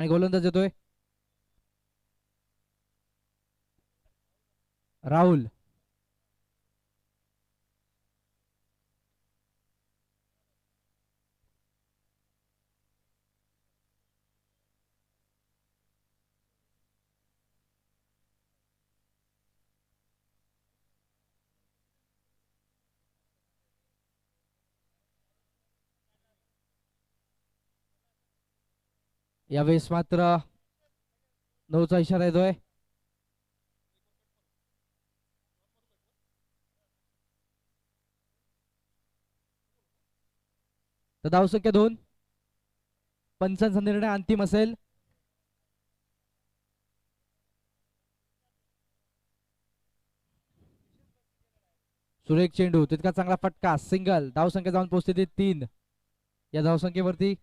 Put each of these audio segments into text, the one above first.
आणि गोलंदाज येतोय राहुल. यावेळेस मात्र नऊचा इशारा येतोय. तर धावसंख्या 2. पंचांचा निर्णय अंतिम असेल. सुरेख चेंडू तितका चांगला फटका सिंगल. धावसंख्या जाऊन पोहोचते ती 3. या धावसंख्येवरती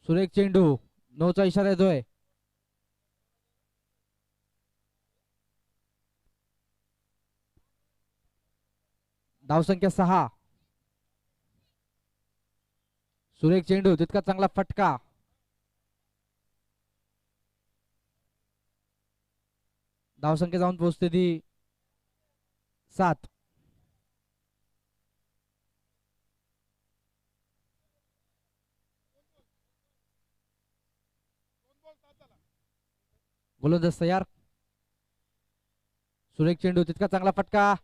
सुरेख चेंडू. नऊचा इशारा येतोय. धावसंख्या 6. सुरेख चेंडू तितका चांगला फटका. धावसंख्या जाऊन पोहोचते ती 7. गोलंदाज तयार. सुरेख चेंडू तितका चांगला फटका.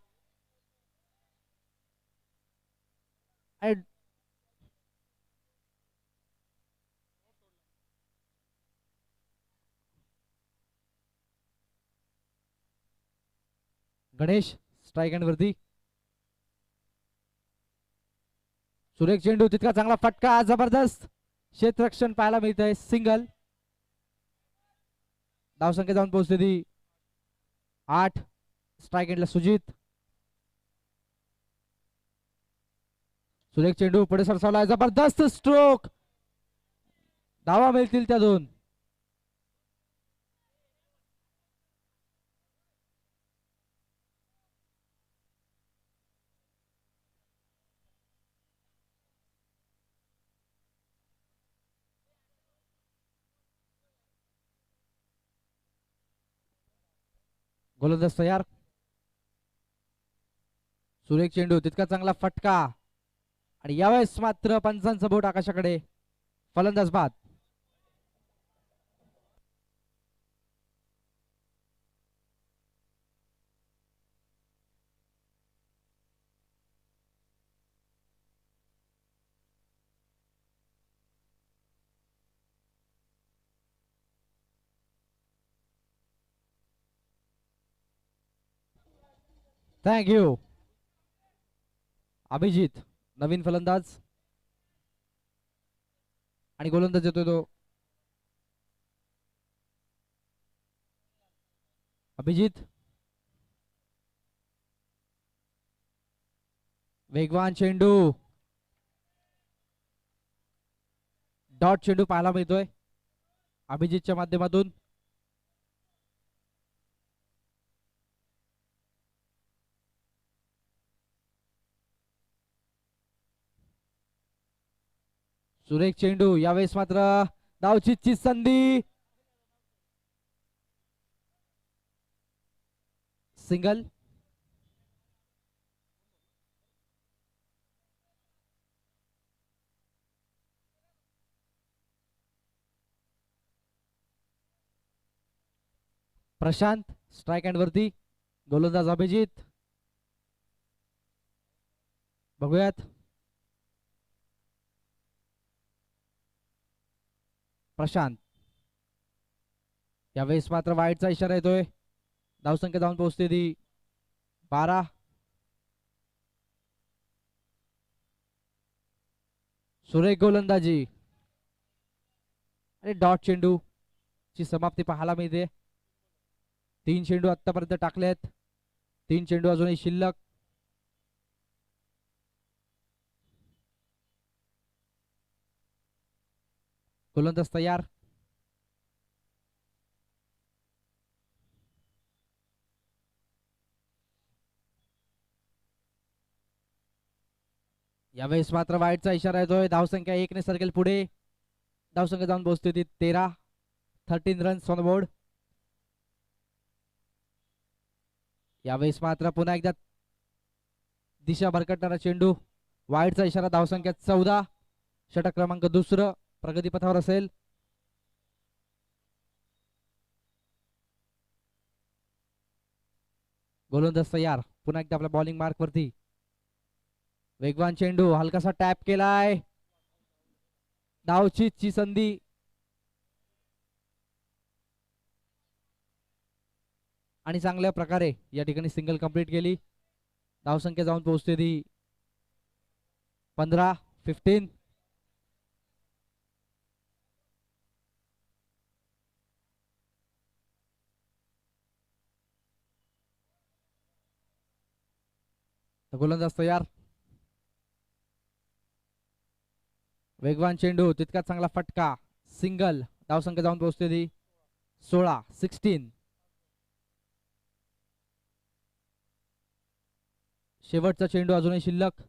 गणेश स्ट्राईक हँड वरती. सुरेख चेंडू तितका चांगला फटका. जबरदस्त क्षेत्ररक्षण पाहायला मिळत आहे. सिंगल. धावसंख्या जाऊन पोहोचते ती 8. स्ट्राईक हँडला सुजित. सुरेख चेंडू पुढे सरसावला. जबरदस्त स्ट्रोक. धावा मिळतील त्या 2. गोलंदाज तयार. सुरेख चेंडू तितका चांगला फटका. आणि यावेळेस मात्र पंचांचं बोट आकाशाकडे. फलंदाज बाद. Thank you. अभिजित नवीन फलंदाज. आणि गोलंदाज येतोय तो अभिजित. वेगवान चेंडू. डॉट चेंडू पाहायला मिळतोय अभिजितच्या माध्यमातून. सुरेख चेंडू. यावेळेस मात्र धावचीतची संधी. सिंगल. प्रशांत स्ट्राईक हँड वरती. गोलंदाज अभिजित. बघूयात. प्रशांत. यावेळेस मात्र वाईटचा इशारा येतोय. धावसंख्या जाऊन पोहोचते ती 12. सुरेख गोलंदाजी. आणि डॉट चेंडू ची समाप्ती पाहायला मिळते. 3 चेंडू आतापर्यंत टाकलेत. 3 चेंडू अजूनही शिल्लक. गोलंदाज तयार. यावेळेस मात्र वाईटचा इशारा येतोय. धावसंख्या 1 ने सरकेल पुढे. धावसंख्या जाऊन पोहोचते ती 13. 13 रन्स ऑन बोर्ड. यावेळेस मात्र पुन्हा एकदा दिशा भरकटणारा चेंडू. वाईटचा इशारा. धावसंख्या 14. षटक क्रमांक 2 प्रगतीपथावर असेल. गोलंदाज तयार. पुन्हा एकदा आपल्या बॉलिंग मार्क वरती. वेगवान चेंडू हलकासा टॅप केलाय. धावचीची संधी. आणि चांगल्या प्रकारे या ठिकाणी सिंगल कंप्लीट केली. धावसंख्या जाऊन पोहोचते ती 15. 15. गोलंदाज तयार. वेगवान चेंडू तितकाच चांगला फटका. सिंगल. धावसंख्या जाऊन पोहोचते ती 16. 16. शेवटचा चेंडू अजूनही शिल्लक.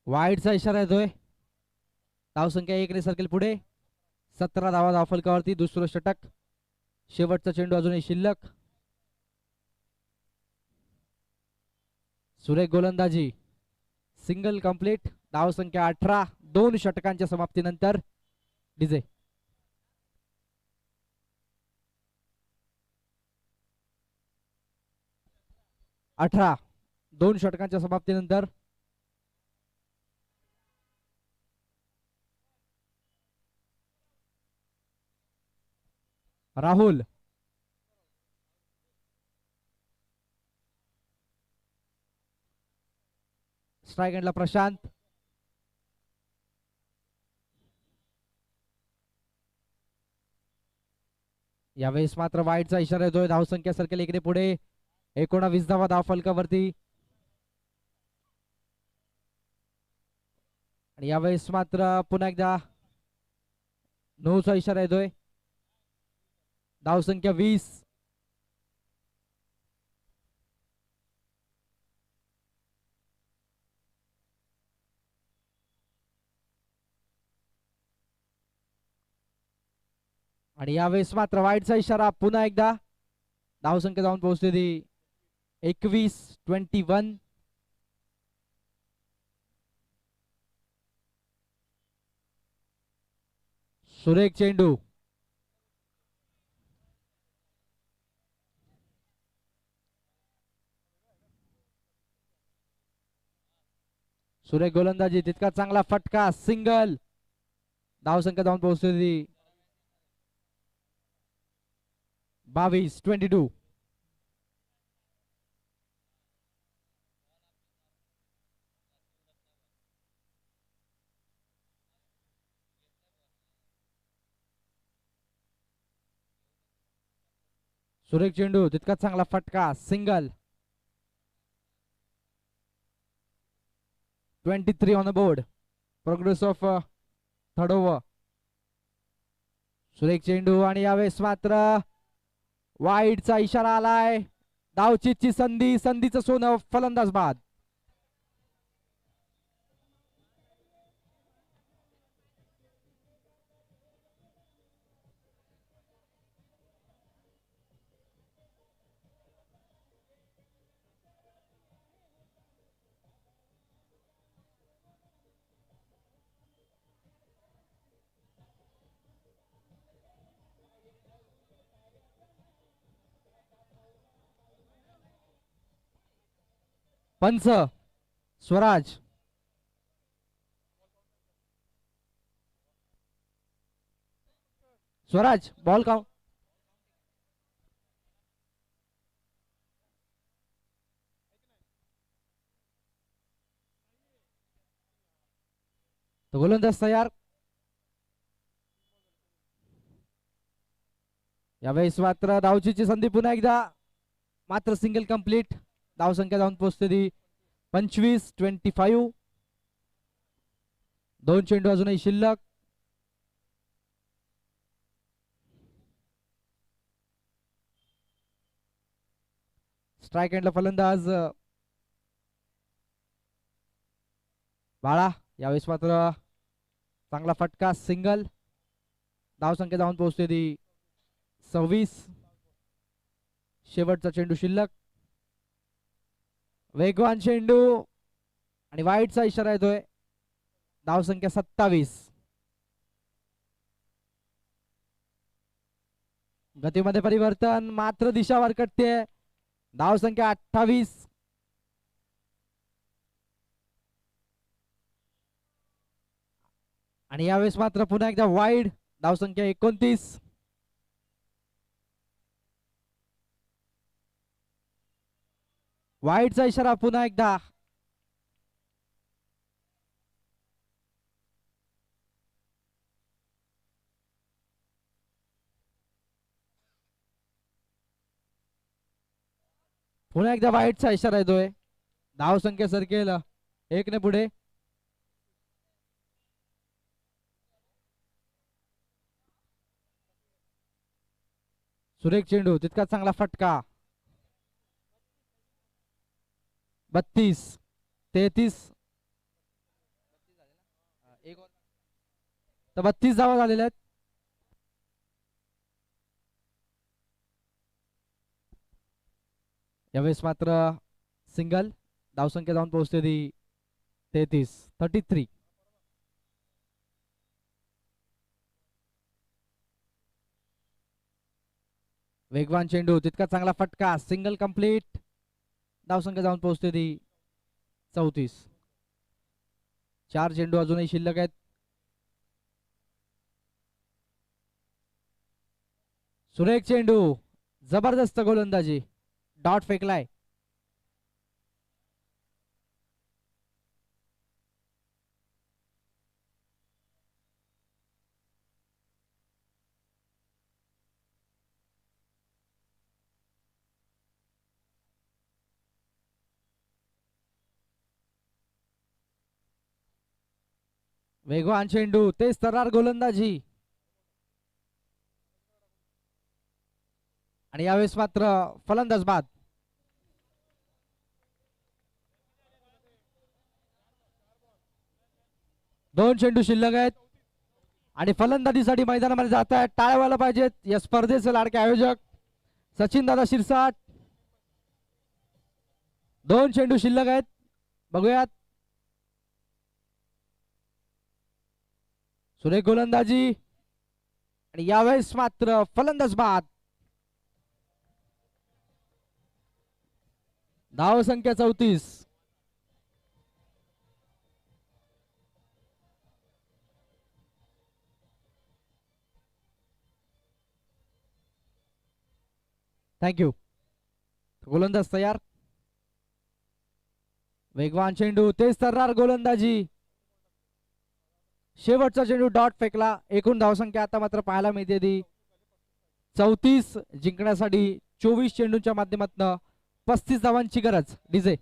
वाईडचा इशारा येतोय. धावसंख्या 1 ने सरकेल पुढे. 17 धावा धावफलकावरती. दुसरं षटक. शेवटचा चेंडू अजूनही शिल्लक. सुरेख गोलंदाजी. Single complete. धावसंख्या 18. 2 षटकांच्या समाप्तीनंतर. डीजे 18. 2 षटकांच्या समाप्तीनंतर. राहुल. स्ट्राइक एंडला प्रशांत. यावेळेस मात्र वाईटचा इशारा येतोय. धावसंख्या सरकेल 1 ने पुढे. 19 धावा धावफलकावरती. आणि यावेळेस मात्र पुन्हा एकदा 9चा इशारा येतोय. धावसंख्या 20. आणि यावेळेस मात्र वाईटचा इशारा. पुन्हा एकदा धावसंख्या जाऊन पोहोचते ती 21. 21. सुरेख चेंडू. सुरेख गोलंदाजी. तितका चांगला फटका. सिंगल. धावसंख्या जाऊन पोहोचते ती 22. 22. सुरेख चेंडू. तितकाच चांगला फटका. Single. 23 on the board. Progress of third over. सुरेख चेंडू. आणि यावेळेस मात्र वाईडचा इशारा आलाय. धावचीची संधी. संधीचं सोनं. फलंदाज बाद. पंच स्वराज. Swaraj ball count. तो गोलंदाज तयार. यावेळेस मात्र धावचीची संधी पुन्हा एकदा, मात्र सिंगल कंप्लीट. धावसंख्या जाऊन पोहोचते ती 25-25. दोन चेंडू अजूनही शिल्लक. स्ट्राईक एंडला फलंदाज बाळा. यावेळेस मात्र चांगला फटका, सिंगल. धावसंख्या जाऊन पोहोचते ती 26. शेवटचा चेंडू शिल्लक. वेगवान चेंडू आणि वाईटचा इशारा येतोय. धावसंख्या 27. गतीमध्ये परिवर्तन, मात्र दिशा वरकटते. धावसंख्या 28. आणि यावेळेस मात्र पुन्हा एकदा वाईड. धावसंख्या 29. वाईडचा इशारा पुन्हा एकदा. पुन्हा एकदा वाईटचा इशारा येतोय. धावसंख्या सरकेल 1 ने पुढे. सुरेख चेंडू, तितका चांगला फटका. 32-33. तर 32 धावा झालेल्या आहेत. यावेळेस मात्र सिंगल. धावसंख्या जाऊन पोहोचते ती 33. वेगवान चेंडू, तितका चांगला फटका, सिंगल कंप्लीट. धावसंख्या जाऊन पोहोचते ती 34. 4 चेंडू अजूनही शिल्लक आहेत. सुरेख चेंडू, जबरदस्त गोलंदाजी. डॉट फेकलाय. वेगवान चेंडू, तेज तर्रार गोलंदाजी. आणि यावेळेस मात्र फलंदाज बाद. दोन चेंडू शिल्लक आहेत आणि फलंदाजीसाठी मैदानामध्ये जात आहेत. टाळ्या व्हायला पाहिजेत या स्पर्धेचे लाडके आयोजक सचिन दादा शिरसाट. दोन चेंडू शिल्लक आहेत. बघूयात. सुरेख गोलंदाजी आणि यावेळेस मात्र फलंदाज बाद. धाव संख्या 34. थँक्यू. गोलंदाज तयार. वेगवान चेंडू, तेज तर्रार गोलंदाजी. शेवटचा चेंडू डॉट फेकला. एकूण धावसंख्या आता मात्र पाहायला मिळते ती 34. जिंकण्यासाठी 24 चेंडूंच्या माध्यमातून 35 धावांची गरज. DJ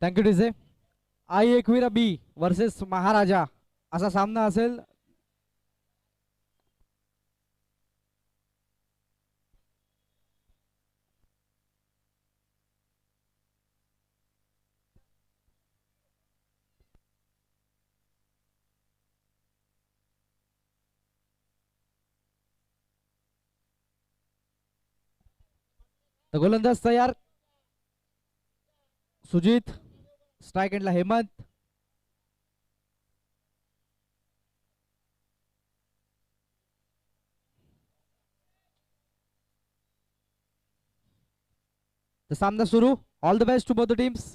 thank you DJ. आई एकवीरा बी वर्सेस महाराजा असा सामना असेल. तर गोलंदाज तयार. सुजित. स्ट्राइक एंडला हेमंत. तर सामना सुरू. All the best to both the teams.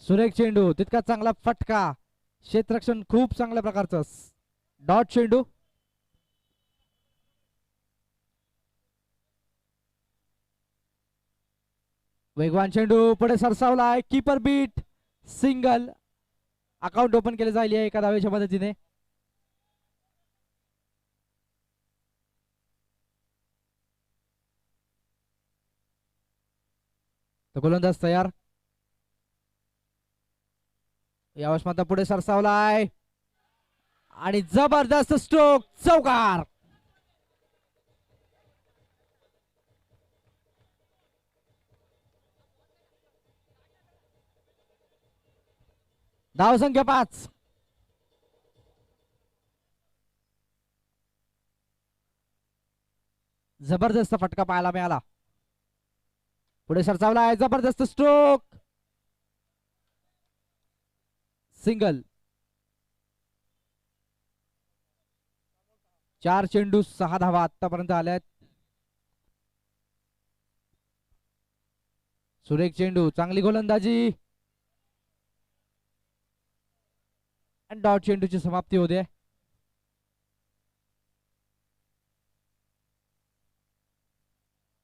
सुरेख चेंडू तितका चांगला फटका. क्षेत्ररक्षण खूप चांगल्या प्रकारचं. डॉट चेंडू. वेगवान चेंडू पुढे सरसावलाय. Keeper beat. Single. Account open केले जाईल एका धावेच्या मदतीने. तर गोलंदाज तयार. यावेळेस मात्र पुढे सरसावलाय आणि जबरदस्त स्ट्रोक. चौकार. धाव संख्या 5. जबरदस्त फटका पाहायला मिळाला. पुढे सरसावलाय. जबरदस्त स्ट्रोक. सिंगल. 4 चेंडू 6 धावा आतापर्यंत आल्यात. सुरेख चेंडू. चांगली गोलंदाजी. डॉट चेंडूची समाप्ती होते.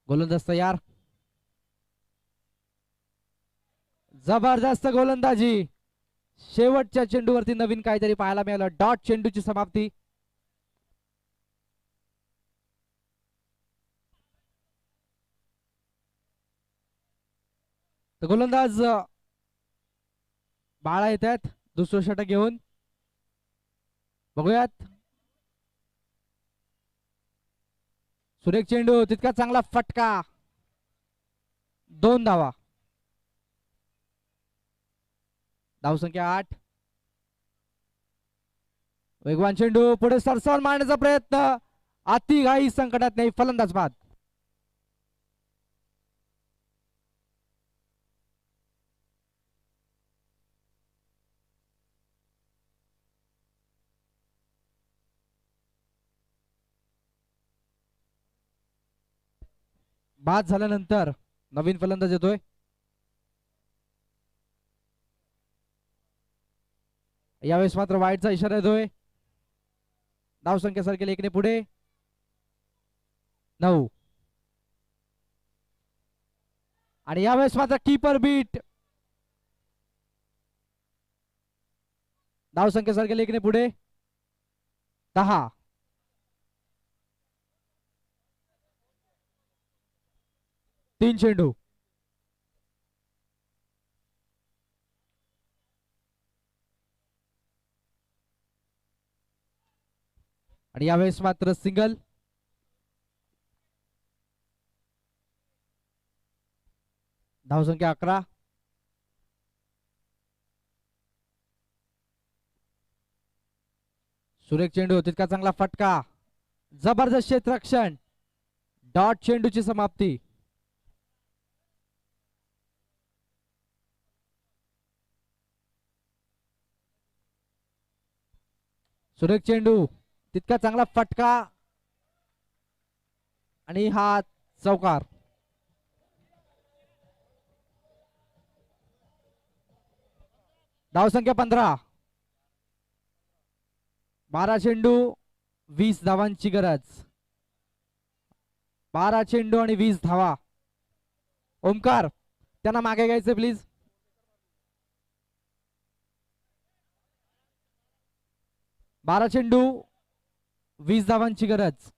गोलंदाज तयार. जबरदस्त गोलंदाजी. शेवटच्या चेंडूवरती नवीन काहीतरी पाहायला मिळालं. डॉट चेंडूची समाप्ती. तर गोलंदाज बाळा येत आहेत दुसरं षटक घेऊन. बघूयात. सुरेख चेंडू तितका चांगला फटका. 2 धावा. धावसंख्या 8. वेगवान चेंडू पुढे सरसावून मारण्याचा प्रयत्न. अति घाई संकटात नाही. फलंदाज बाद. बाद झाल्यानंतर नवीन फलंदाज येतोय. यावेळेस मात्र वाईटचा इशारा येतोय. धावसंख्या सरकेल 1 ने पुढे. 9. आणि यावेळेस मात्र कीपर बीट. धावसंख्या सरकेल 1 ने पुढे. 10. तीन चेंडू. आणि यावेळेस मात्र सिंगल. धावसंख्या 11. सुरेख चेंडू तितका चांगला फटका. जबरदस्त क्षेत्ररक्षण. डॉट चेंडूची समाप्ती. सुरेख चेंडू तितका चांगला फटका आणि हा चौकार. धावसंख्या 15. 12 चेंडू 20 धावांची गरज. 12 चेंडू आणि 20 धावा. ओमकार त्यांना मागे घ्यायचे प्लीज. 12 चेंडू 20 धावांची गरज.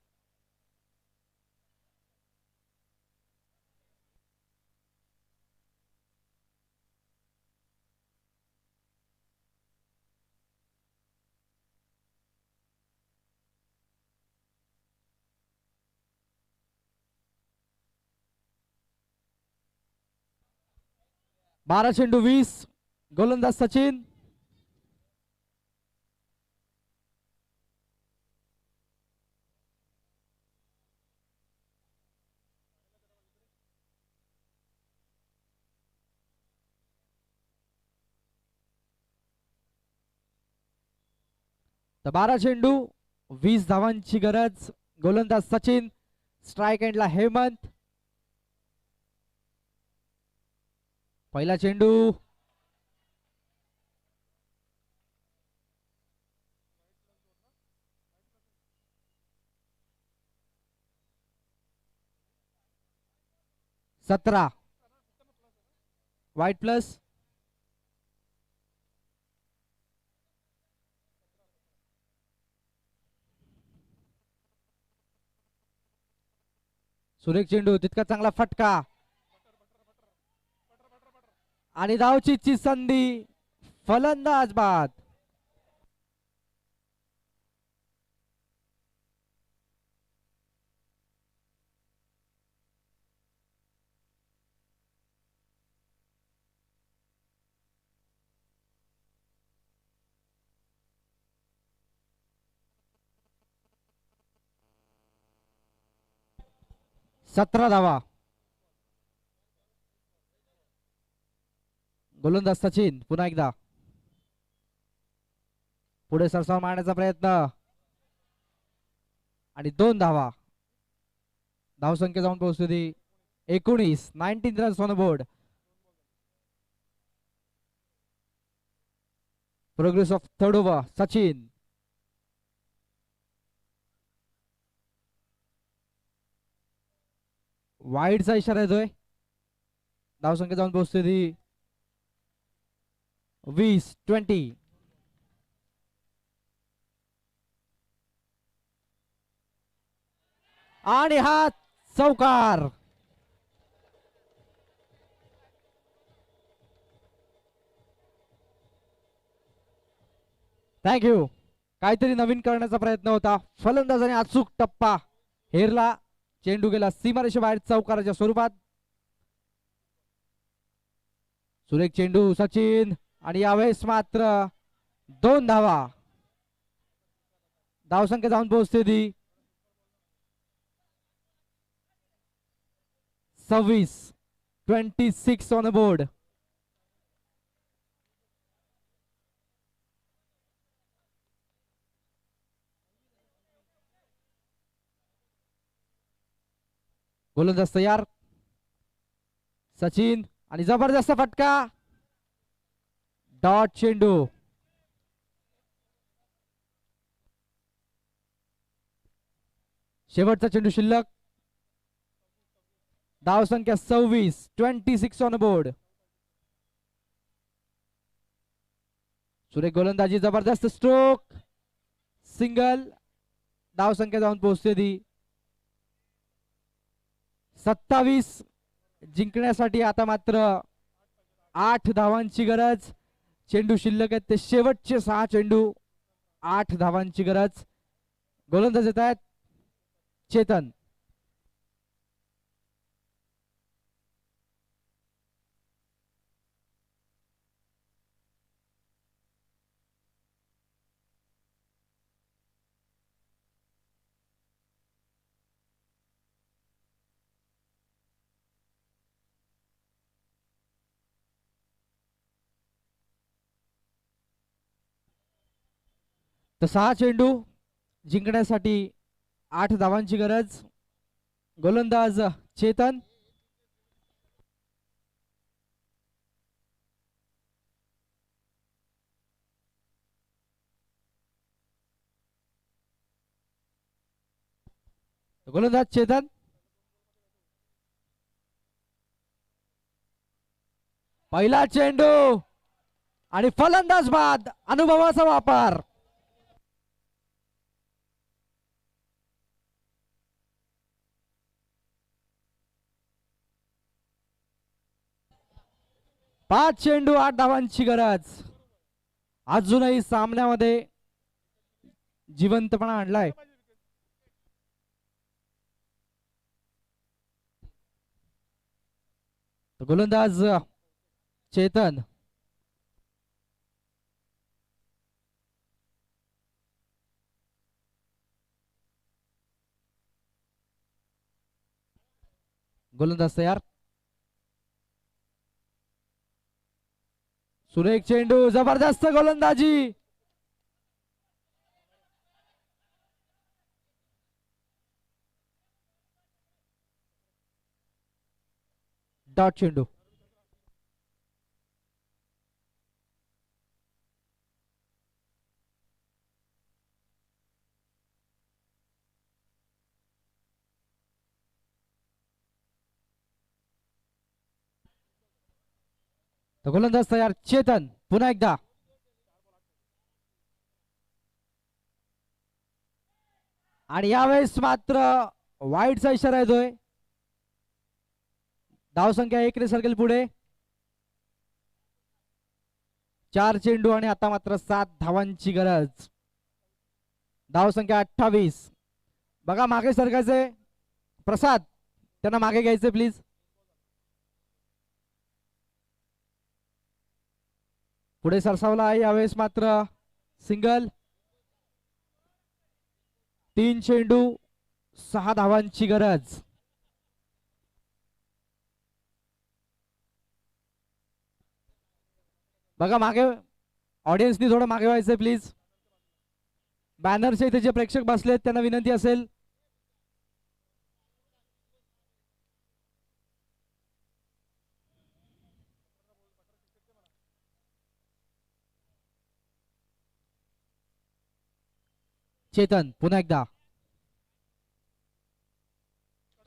बारा चेंडू 20. गोलंदाज सचिन. तर 12 चेंडू 20 धावांची गरज. गोलंदाज सचिन. स्ट्राइक एंडला हेमंत. पहिला चेंडू. सतरा वाईट प्लस. सुरेख चेंडू तितका चांगला फटका आणि धावचीची संधी. फलंदाज बाद. सतरा धावा. गोलंदाज सचिन पुन्हा एकदा पुढे सरसाव मारण्याचा प्रयत्न आणि 2 धावा. धावसंख्या जाऊन पोहोचली 19. 19 runs on board. Progress of third over. Sachin. वाईडचा इशारा येतोय. धावसंख्या जाऊन पोहोचली 20. आणि हा चौकार. थँक्यू. काहीतरी नवीन करण्याचा प्रयत्न होता. फलंदाजाने अचूक टप्पा हेरला. चेंडू गेला सीमारेषेबाहेर चौकाराच्या स्वरूपात. सुरेख चेंडू सचिन आणि यावेळेस मात्र 2 धावा. धावसंख्या जाऊन पोहोचते ती 26 ऑन बोर्ड. गोलंदाज तयार. सचिन आणि जबरदस्त फटका. डॉट चेंडू. शेवटचा चेंडू शिल्लक. धावसंख्या 26 ऑन बोर्ड. सुरेख गोलंदाजी. जबरदस्त स्ट्रोक. सिंगल. धावसंख्या जाऊन पोहोचते ती 27. जिंकण्यासाठी आता मात्र 8 धावांची गरज. चेंडू शिल्लक आहेत ते शेवटचे 6 चेंडू. 8 धावांची गरज. गोलंदाज येत आहेत चेतन. तर 6 चेंडू जिंकण्यासाठी 8 धावांची गरज. गोलंदाज चेतन. गोलंदाज चेतन. पहिला चेंडू आणि फलंदाज बाद. अनुभवाचा वापर. 5 चेंडू 8 धावांची गरज. अजूनही सामन्यामध्ये जिवंतपणा आणलाय. गोलंदाज चेतन. गोलंदाज तयार. सुरेख चेंडू, जबरदस्त गोलंदाजी. डॉट चेंडू. तो गोलंदाज तयार. चेतन पुन्हा एकदा. आणि यावेळेस मात्र वाईडचा इशारा येतोय. धावसंख्या 1 ने सरकेल पुढे. 4 चेंडू आणि आता मात्र 7 धावांची गरज. धावसंख्या 28. बघा मागे सरकायचे. प्रसाद त्यांना मागे घ्यायचे प्लीज. पुढे सरसावला आहे. यावेळेस मात्र सिंगल. 3 चेंडू 6 धावांची गरज. बघा मागे ऑडियन्सनी थोडं मागे व्हायचंय प्लीज. बॅनरच्या इथे जे प्रेक्षक बसलेत त्यांना विनंती असेल. चेतन पुन्हा एकदा.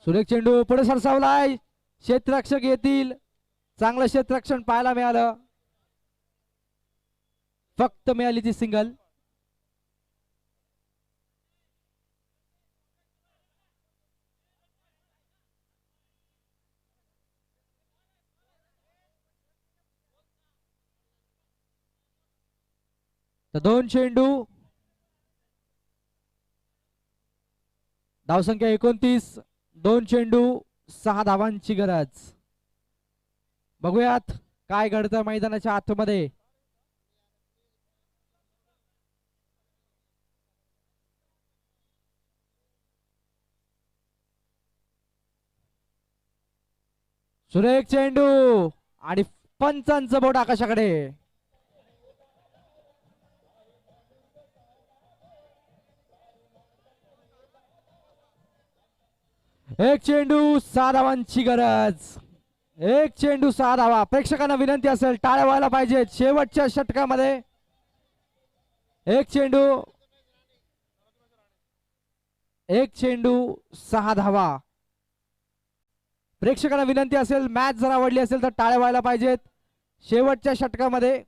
सुरेख चेंडू पुढे सरसावलाय. क्षेत्ररक्षक येतील. चांगलं क्षेत्ररक्षण पाहायला मिळालं. फक्त मिळाली ती सिंगल. तर 2 चेंडू. धावसंख्या 29. 2 चेंडू 6 धावांची गरज. बघूयात काय घडतं मैदानाच्या आतमध्ये. सुरेख चेंडू आणि पंचांचं बोट आकाशाकडे. एक चेंडू 6 धावांची गरज. 1 चेंडू 6 धावा. प्रेक्षकांना विनंती असेल टाळ्या व्हायला पाहिजेत. शेवटच्या षटकामध्ये 1 चेंडू 6 धावा. प्रेक्षकांना विनंती असेल मॅच जर आवडली असेल तर टाळ्या व्हायला पाहिजेत. शेवटच्या षटकामध्ये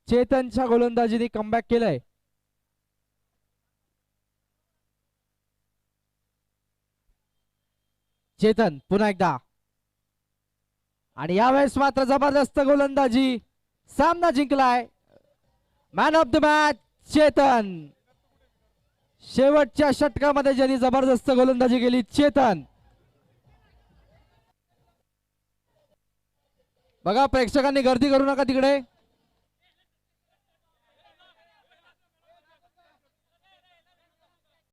चेतनच्या गोलंदाजीने कमबॅक केलंय. चेतन पुन्हा एकदा. आणि यावेळेस मात्र जबरदस्त गोलंदाजी. सामना जिंकलाय. Man of the match Chetan. शेवटच्या षटकामध्ये ज्यांनी जबरदस्त गोलंदाजी केली चेतन. बघा प्रेक्षकांनी गर्दी करू नका तिकडे.